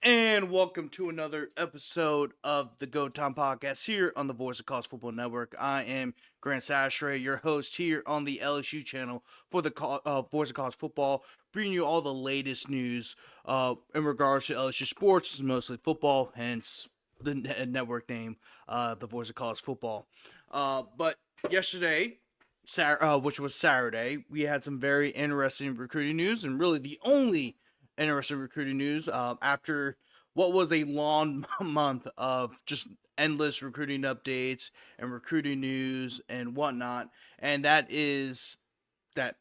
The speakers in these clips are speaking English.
And welcome to another episode of the Go Time Podcast here on the Voice of College Football Network. I am Grant Sashray, your host here on the LSU channel for the Voice of College Football, bringing you all the latest news in regards to LSU sports, mostly football, hence the network name, the Voice of College Football. But yesterday, which was Saturday, we had some very interesting recruiting news, and really the only interesting recruiting news after what was a long month of just endless recruiting updates and recruiting news and whatnot. And that is that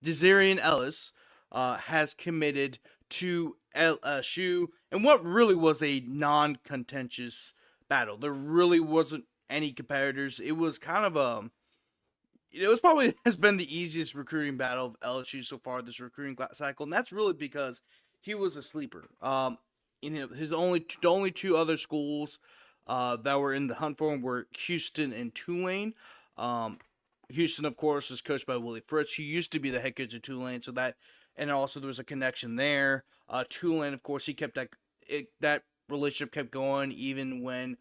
Dezyrian Ellis has committed to LSU and what really was a non-contentious battle. There really wasn't any competitors. It was kind of it was probably has been the easiest recruiting battle of LSU so far this recruiting cycle, and that's really because he was a sleeper. The only two other schools that were in the hunt for him were Houston and Tulane. Houston, of course, is coached by Willie Fritz. He used to be the head coach of Tulane, so that and also there was a connection there. Tulane, of course, he kept that relationship kept going even when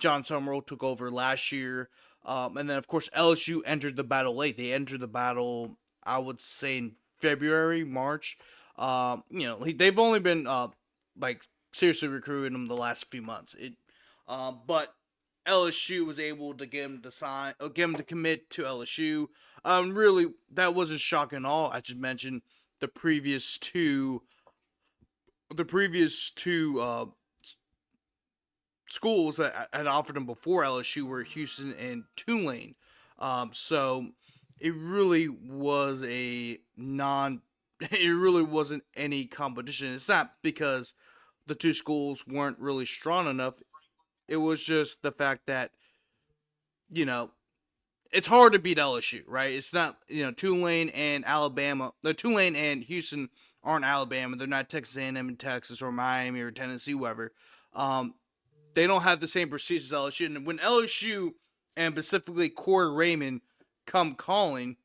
John Summerall took over last year. And then, of course, LSU entered the battle late. They entered the battle, I would say, in February, March. They've only been seriously recruiting him the last few months. But LSU was able to get him to get him to commit to LSU. Really, that wasn't shocking at all. I just mentioned the previous two schools that had offered him before LSU were Houston and Tulane. So it really was a non. It really wasn't any competition. It's not because the two schools weren't really strong enough. It was just the fact that you know it's hard to beat LSU, right? It's not Tulane and Alabama. The Tulane and Houston aren't Alabama. They're not Texas A&M and Texas or Miami or Tennessee, whoever. They don't have the same prestige as LSU. And when LSU and specifically Corey Raymond come calling,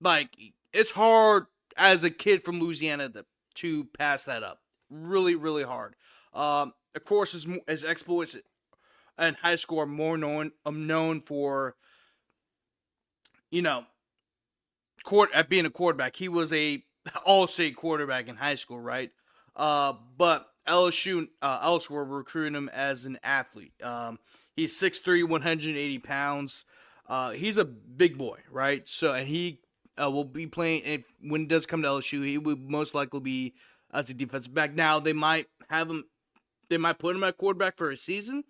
like it's hard as a kid from Louisiana to pass that up. Really, really hard. Of course, his exploits in high school are more known for at being a quarterback. He was a all-state quarterback in high school, right? But Ellis were recruiting him as an athlete. He's 6'3", 180 pounds. He's a big boy, right? So, and he will be playing, when it does come to LSU, he would most likely be as a defensive back. Now, they might put him at quarterback for a season,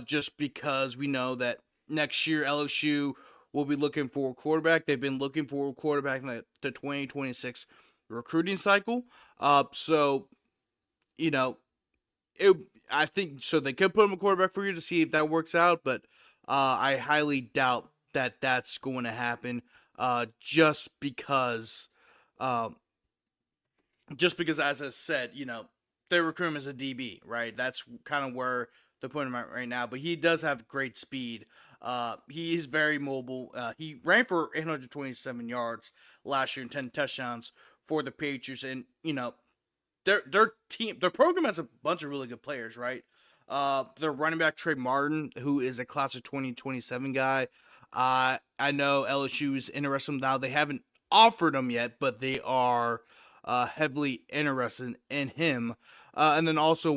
just because we know that next year LSU will be looking for a quarterback. They've been looking for a quarterback in the 2026 recruiting cycle. So I think so. They could put him a quarterback for you to see if that works out, but I highly doubt that that's going to happen. Just because, as I said, they recruit him as a DB, right? That's kind of where they're putting him at right now. But he does have great speed. He is very mobile. He ran for 827 yards last year and 10 touchdowns for the Patriots, and their program has a bunch of really good players, right? Their running back Trey Martin, who is a class of 2027 guy. I know LSU is interested in him now. They haven't offered him yet, but they are heavily interested in him. And then also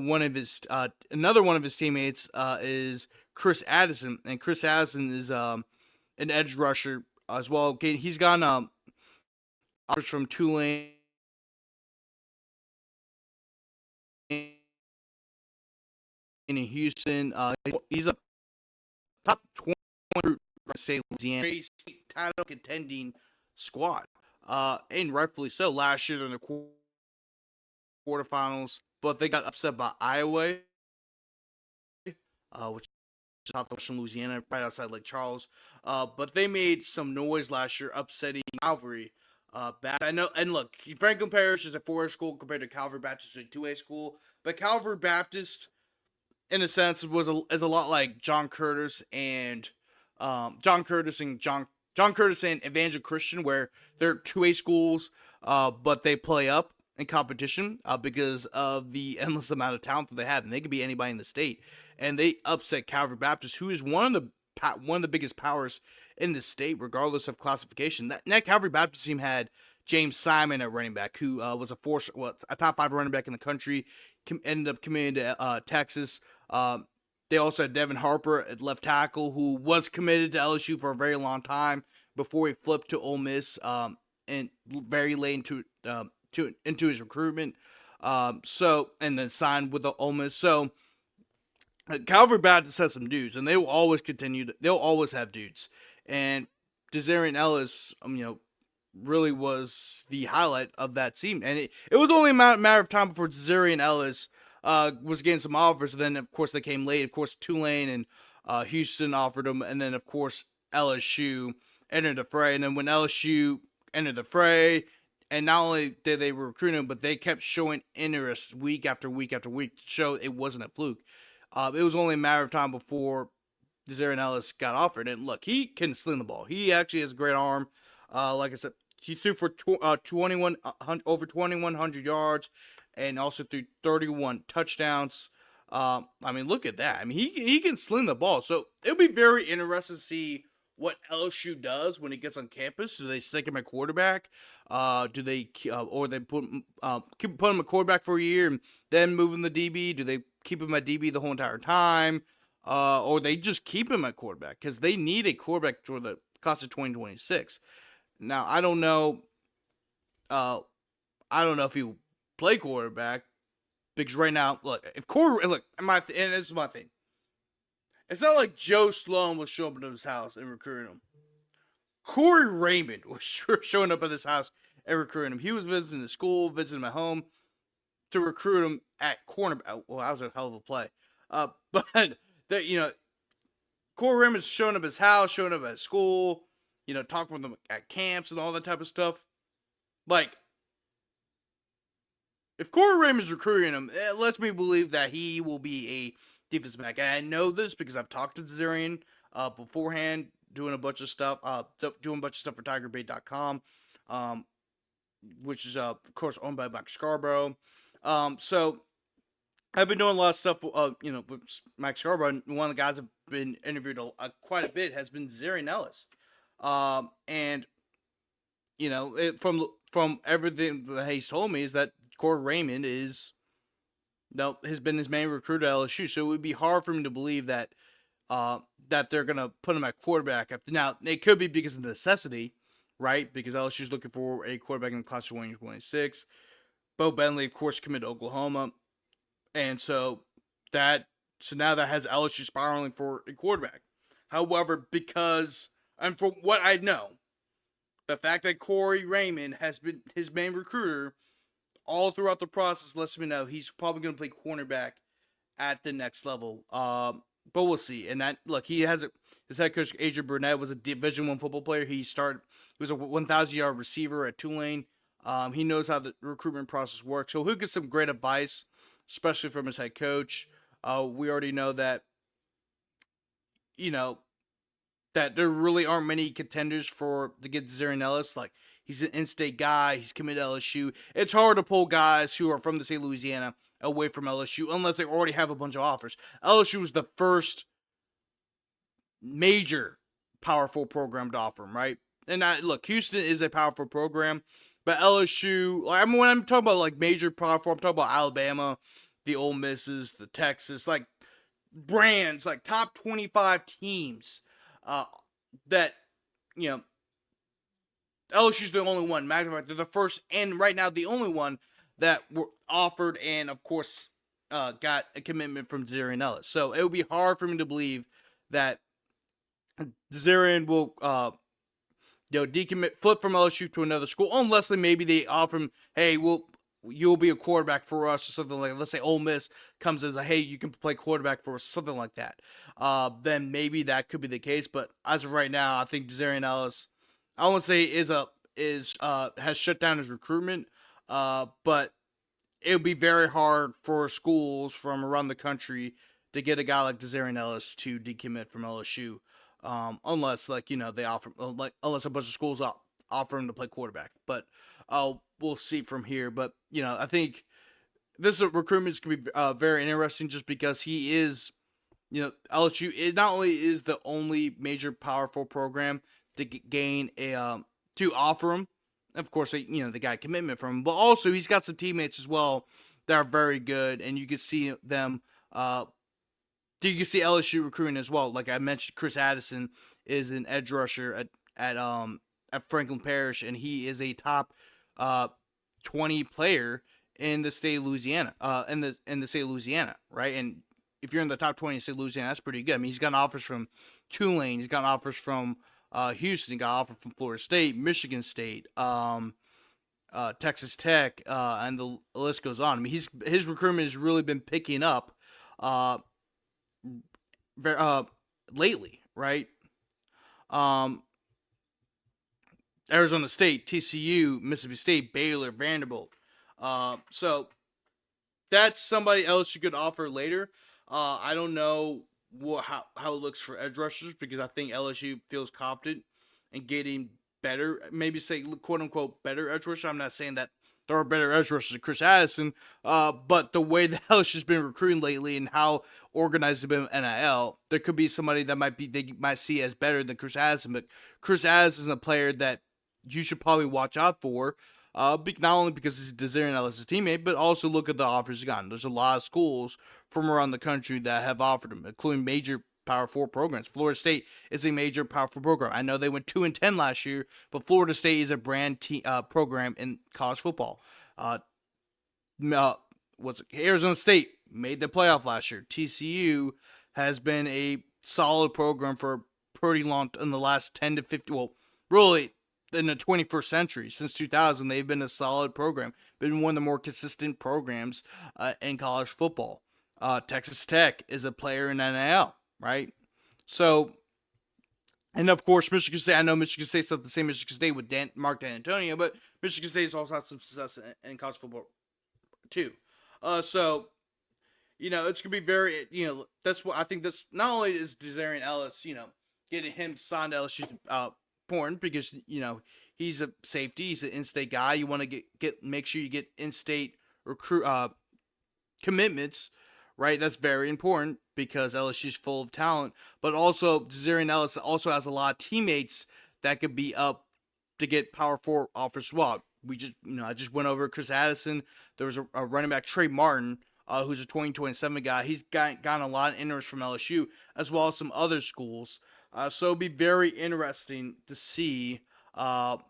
another one of his teammates is Chris Addison, and Chris Addison is an edge rusher as well. Okay, he's gotten offers from Tulane in Houston. He's a top 20 say Louisiana title contending squad, and rightfully so. Last year in the quarterfinals, but they got upset by Iowa, which is Southwestern Louisiana, right outside Lake Charles. But they made some noise last year, upsetting Calvary. I know, and look, Franklin Parish is a 4A school compared to Calvary Baptist, a 2A school. But Calvary Baptist, in a sense, is a lot like John Curtis and John Curtis and Evangel Christian, where they're 2A schools, but they play up. in competition because of the endless amount of talent that they have, and they could be anybody in the state. And they upset Calvary Baptist, who is one of the biggest powers in the state, regardless of classification. That Calvary Baptist team had James Simon at running back, who was a top 5 running back in the country. Ended up committing to Texas. They also had Devin Harper at left tackle, who was committed to LSU for a very long time before he flipped to Ole Miss, and very late into his recruitment. And then signed with the Ole Miss. So Calvary Baptist has some dudes, and they will always they'll always have dudes. And Dezyrian Ellis, really was the highlight of that team. And it was only a matter of time before Dezyrian Ellis was getting some offers. And then, of course, they came late. Of course, Tulane and Houston offered him. And then, of course, LSU entered the fray. And then when LSU entered the fray, and not only did they recruit him, but they kept showing interest week after week after week to show it wasn't a fluke. It was only a matter of time before Dezyrian Ellis got offered. And look, he can sling the ball. He actually has a great arm. Like I said, he threw for over 2,100 yards, and also threw 31 touchdowns. Look at that. He can sling the ball. So it'll be very interesting to see what LSU does when he gets on campus. Do they stick him at quarterback? Do they or they put him at quarterback for a year and then move him to DB? Do they keep him at DB the whole entire time? Or they just keep him at quarterback because they need a quarterback for the class of 2026. Now I don't know. I don't know if he will play quarterback because right now, look, and this is my thing. It's not like Joe Sloan was showing up at his house and recruiting him. Corey Raymond was showing up at his house and recruiting him. He was visiting the school, visiting my home to recruit him at cornerback. Well, that was a hell of a play. But Corey Raymond's showing up at his house, showing up at school, talking with them at camps and all that type of stuff. Like, if Corey Raymond's recruiting him, it lets me believe that he will be a defensive back. And I know this because I've talked to Dezyrian beforehand, doing a bunch of stuff for TigerBait.com, which is, of course, owned by Mike Scarborough. So I've been doing a lot of stuff, with Mike Scarborough. And one of the guys I've been interviewed quite a bit has been Dezyrian Ellis. From everything that he's told me is that Corey Raymond has been his main recruiter at LSU. So it would be hard for me to believe that that they're gonna put him at quarterback. Now it could be because of necessity, right? Because LSU's looking for a quarterback in the class of 2026. Bo Bentley, of course, committed to Oklahoma, and so now that has LSU spiraling for a quarterback. However, and from what I know, the fact that Corey Raymond has been his main recruiter all throughout the process lets me know he's probably going to play cornerback at the next level. But we'll see. And his head coach Adrian Burnett was a Division I football player. He was a 1,000-yard receiver at Tulane. He knows how the recruitment process works, so he'll get some great advice, especially from his head coach. We already know that that there really aren't many contenders to get Dezyrian Ellis. Like, he's an in-state guy. He's committed to LSU. It's hard to pull guys who are from the state of Louisiana away from LSU unless they already have a bunch of offers. LSU was the first major Power 4 program to offer him, right? And look, Houston is a Power 4 program, but LSU, when I'm talking about major Power 4, I'm talking about Alabama, the Ole Misses, the Texas, brands, top 25 teams. That LSU's the only one. Matter of fact, they're the first and right now the only one that were offered and of course got a commitment from Dezyrian Ellis. So it would be hard for me to believe that Dezyrian will decommit, flip from LSU to another school unless they offer him, hey, you'll be a quarterback for us or something like that. Let's say Ole Miss comes and says, hey, you can play quarterback for us, something like that. Then maybe that could be the case. But as of right now, I think Dezyrian Ellis, I won't say has shut down his recruitment, but it would be very hard for schools from around the country to get a guy like Dezyrian Ellis to decommit from LSU, unless they offer unless a bunch of schools offer him to play quarterback. But we'll see from here. But I think this recruitment is going to be very interesting, just because he is, LSU. It not only is the only major Power 4 program to gain to offer him, of course, they got a commitment from him, but also he's got some teammates as well that are very good, and you can see them. You can see LSU recruiting as well. Like I mentioned, Chris Addison is an edge rusher at Franklin Parish, and he is a top 20 player in the state of Louisiana. In the state of Louisiana, right? And if you're in the top 20 in the state of Louisiana, that's pretty good. I mean, he's gotten offers from Tulane, he's gotten offers from Houston, he got offered from Florida State, Michigan State, Texas Tech, and the list goes on. I mean, his recruitment has really been picking up lately, right? Um, Arizona State, TCU, Mississippi State, Baylor, Vanderbilt. So that's somebody else you could offer later. I don't know how it looks for edge rushers, because I think LSU feels confident in getting better, maybe say quote unquote better edge rushers. I'm not saying that there are better edge rushers than Chris Addison, but the way the LSU's been recruiting lately and how organized they've been in NIL, there could be somebody that they might see as better than Chris Addison. But Chris Addison is a player that you should probably watch out for. Not only because he's Dezyrian Ellis' teammate, but also look at the offers he's gotten. There's a lot of schools from around the country that have offered him, including major Power 4 programs. Florida State is a major Power 4 program. I know they went 2-10 last year, but Florida State is a brand program in college football. Arizona State made the playoff last year. TCU has been a solid program for pretty long in the last 10 to 50. Well, really, in the 21st century, since 2000, they've been a solid program. Been one of the more consistent programs in college football. Texas Tech is a player in NIL, right? So, and of course, Michigan State. I know Michigan State's not the same Michigan State with Mark D'Antonio, but Michigan State's also had some success in college football too. So it's gonna be very. That's what I think. This not only is Dezyrian Ellis, getting him signed to LSU important, because he's a safety, he's an in-state guy. You want to make sure you get in-state recruit commitments, right? That's very important because LSU's full of talent, but also Dezyrian Ellis also has a lot of teammates that could be up to get Power 4 offers as well. I just went over Chris Addison. There was a running back, Trey Martin, who's a 2027 guy. He's gotten a lot of interest from LSU as well as some other schools. So it'll be very interesting to see what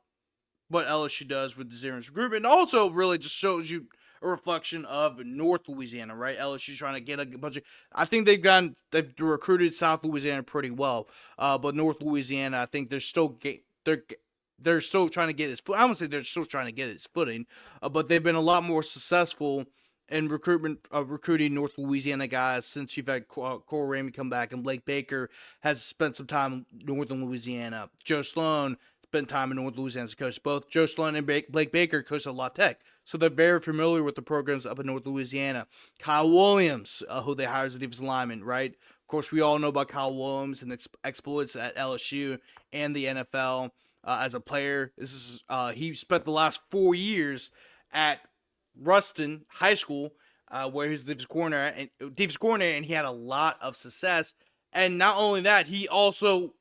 LSU does with Dezyrian's group. And also really just shows you a reflection of North Louisiana, right? LSU trying to get a bunch of. I think they've recruited South Louisiana pretty well, but North Louisiana, I think they're still trying to get his foot. I wouldn't say they're still trying to get his footing, but they've been a lot more successful in recruiting North Louisiana guys since you've had Cole Ramey come back, and Blake Baker has spent some time in Northern Louisiana. Joe Sloan spent time in North Louisiana as a coach. Both Joe Sloan and Blake Baker coached at La Tech, so they're very familiar with the programs up in North Louisiana. Kyle Williams, who they hired as a defensive lineman, right? Of course, we all know about Kyle Williams and exploits at LSU and the NFL as a player. He spent the last 4 years at Ruston High School, where he's the defensive coordinator, and he had a lot of success. And not only that, he also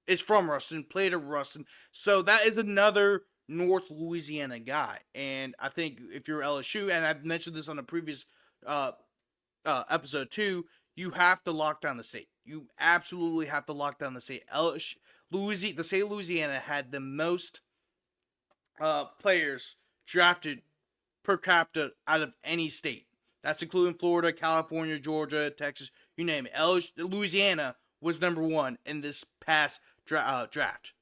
is from Ruston, played at Ruston. So that is another North Louisiana guy. And I think if you're LSU, and I've mentioned this on a previous episode too, you have to lock down the state. You absolutely have to lock down the state. The state of Louisiana had the most players drafted per capita out of any state. That's including Florida, California, Georgia, Texas, you name it. Louisiana was number one in this past draft.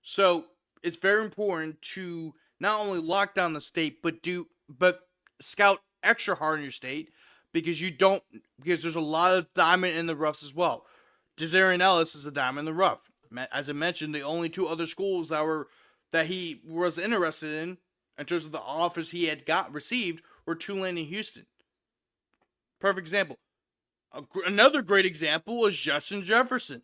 So it's very important to not only lock down the state, but scout extra hard in your state, because there's a lot of diamond in the roughs as well. Dezyrian Ellis is a diamond in the rough. As I mentioned, the only two other schools that he was interested in terms of the offers he had received, were Tulane and Houston. Perfect example. Another great example was Justin Jefferson.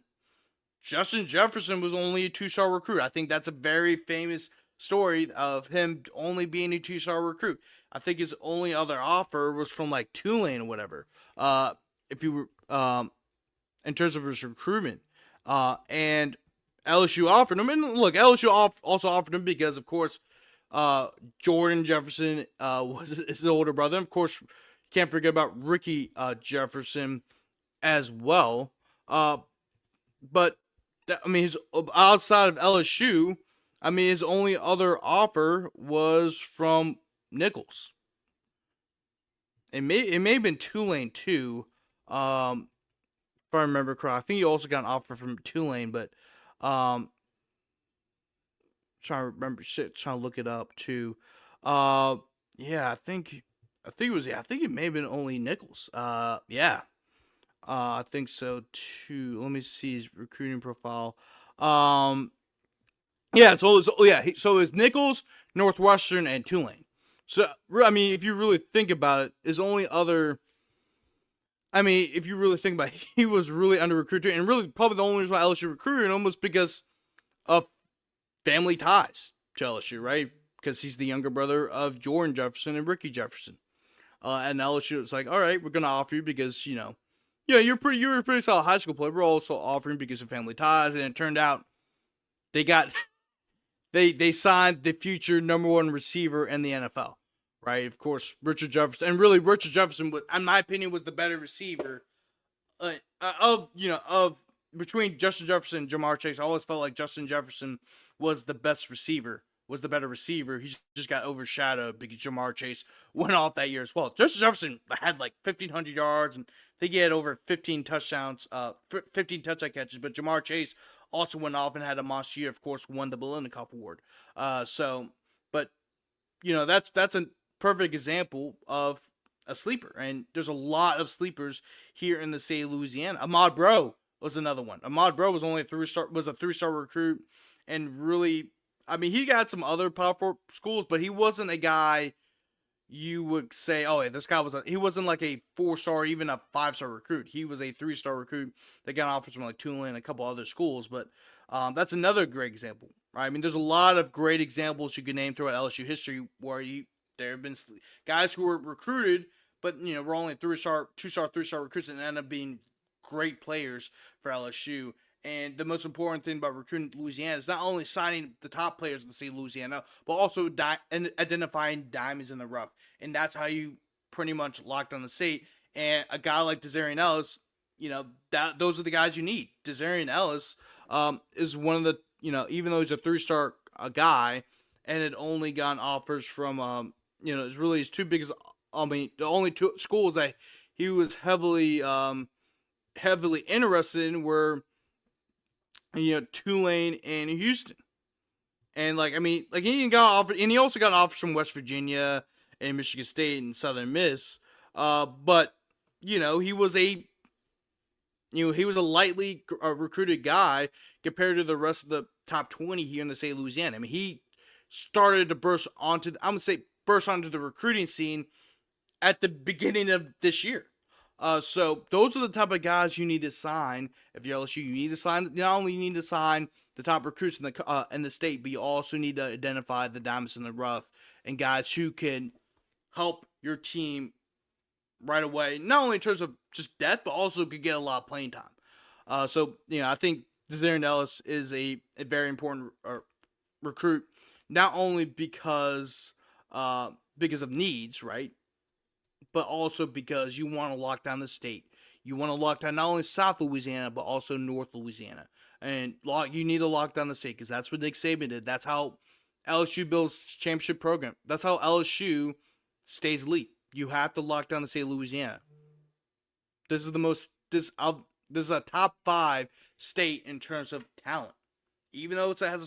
Justin Jefferson was only a 2-star recruit. I think that's a very famous story of him only being a 2-star recruit. I think his only other offer was from like Tulane or whatever. If you were in terms of his recruitment, and LSU offered him. And look, LSU also offered him because, of course, Jordan Jefferson was his older brother. And of course, can't forget about Ricky Jefferson as well. But I mean, his outside of LSU, I mean, his only other offer was from Nichols. It may have been Tulane too. If I remember correctly, I think he also got an offer from Tulane, but trying to remember shit, trying to look it up too. Uh, yeah, I think it may have been only Nichols. Yeah, I think so too. Let me see his recruiting profile. Um, yeah, so it's Nichols, Northwestern, and Tulane. So I mean, if you really think about it, his only other. I mean, if you really think about it, he was really under recruited, and really probably the only reason why LSU recruited him was because of family ties to LSU, right? Because he's the younger brother of Jordan Jefferson and Ricky Jefferson. And LSU was like, all right, we're gonna offer you because you're a pretty solid high school player. We're also offering because of family ties, and it turned out they got they signed the future number one receiver in the NFL, right? Of course, Richard Jefferson, and really Richard Jefferson, was, in my opinion, was the better receiver of between Justin Jefferson and Jamar Chase. I always felt like Justin Jefferson was the best receiver, was the better receiver. He just got overshadowed because Jamar Chase went off that year as well. Justin Jefferson had like 1,500 yards, and I think he had over 15 touchdowns, 15 touchdown catches. But Jamar Chase also went off and had a monster year. Of course, won the Biletnikoff Award. But that's a perfect example of a sleeper, and there's a lot of sleepers here in the state of Louisiana. Ahmad Bro was another one. Ahmad Bro was only a 3-star recruit, and really, I mean, he got some other Power 4 schools, but he wasn't a guy you would say, oh, yeah, this guy he wasn't like a 4-star, even a 5-star recruit. He was a 3-star recruit that got offers from like Tulane and a couple other schools, but that's another great example, right? I mean, there's a lot of great examples you could name throughout LSU history where there have been guys who were recruited, but were only 3-star, 2-star, 3-star recruits, and end up being great players for LSU. And the most important thing about recruiting Louisiana is not only signing the top players in the state of Louisiana, but also identifying diamonds in the rough. And that's how you pretty much lock down the state. And a guy like Dezyrian Ellis, those are the guys you need. Dezyrian Ellis is one of the, even though he's a 3-star guy, and had only gotten offers from, it's really his two biggest, the only two schools that he was heavily interested in were, Tulane and Houston. And he got offered, and he also got offers from West Virginia and Michigan State and Southern Miss. But he was a lightly recruited guy compared to the rest of the top 20 here in the state of Louisiana. I mean, he started to burst onto the recruiting scene at the beginning of this year. So those are the type of guys you need to sign. If you're LSU, you need to sign. Not only you need to sign the top recruits in the state, but you also need to identify the diamonds in the rough and guys who can help your team right away. Not only in terms of just depth, but also could get a lot of playing time. I think Dezyrian Ellis is a very important recruit, not only because of needs, right? But also because you want to lock down the state. You want to lock down not only South Louisiana, but also North Louisiana. And you need to lock down the state because that's what Nick Saban did. That's how LSU builds championship program. That's how LSU stays elite. You have to lock down the state of Louisiana. This is a top 5 state in terms of talent. Even though it's a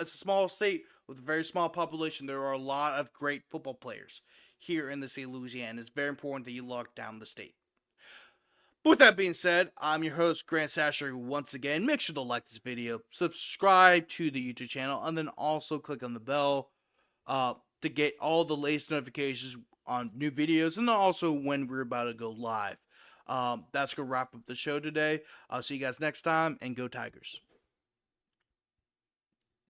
small state with a very small population, there are a lot of great football players here in the state of Louisiana. It's very important that you lock down the state. But with that being said, I'm your host, Grant Sasher, once again. Make sure to like this video, subscribe to the YouTube channel, and then also click on the bell to get all the latest notifications on new videos, and then also when we're about to go live. That's going to wrap up the show today. I'll see you guys next time, and go Tigers.